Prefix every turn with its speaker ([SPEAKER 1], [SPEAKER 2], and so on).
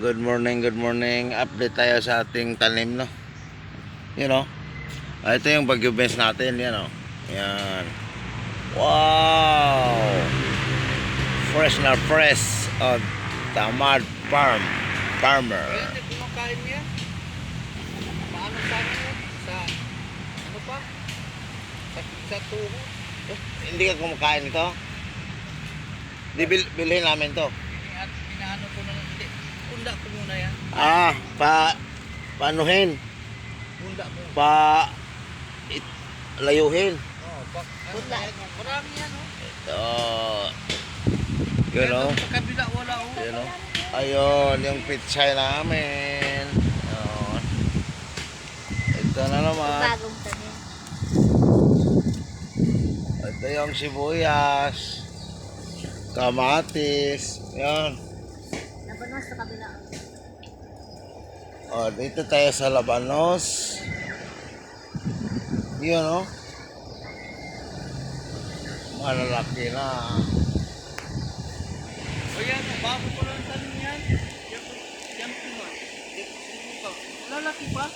[SPEAKER 1] Good morning, good morning. Update tayo sa ating tanim, no? You know? Ito yung Bagyo Beans natin, yan, no? Yan. Wow! Fresh na fresh. Tamad farmer.
[SPEAKER 2] Kaya hindi kumakain niya. Paano sa akin? Sa, ano pa? Sa tuhod.
[SPEAKER 1] Hindi ka kumakain ito? Di bilhin namin to.
[SPEAKER 2] At pinaano ko na, hindi. Punda ko muna yan.
[SPEAKER 1] Paanuhin.
[SPEAKER 2] Punda mo.
[SPEAKER 1] Layuhin.
[SPEAKER 2] Oh, punda. Marami yan, oh.
[SPEAKER 1] Ito. Yun, no?
[SPEAKER 2] Sa kabila wala, oh.
[SPEAKER 1] Yun, no? Ayun, yung pitsay namin. Ayun. Ito na naman.
[SPEAKER 3] Bagong tanim.
[SPEAKER 1] Ito yung sibuyas. Kamatis. Yan.
[SPEAKER 3] Nabanos sa kabila.
[SPEAKER 1] Dito tayo sa Labanos. Yun, no? Malalaki na.
[SPEAKER 2] O yan, bago ko lang tanim yan. Yan po man. Lalaki pa.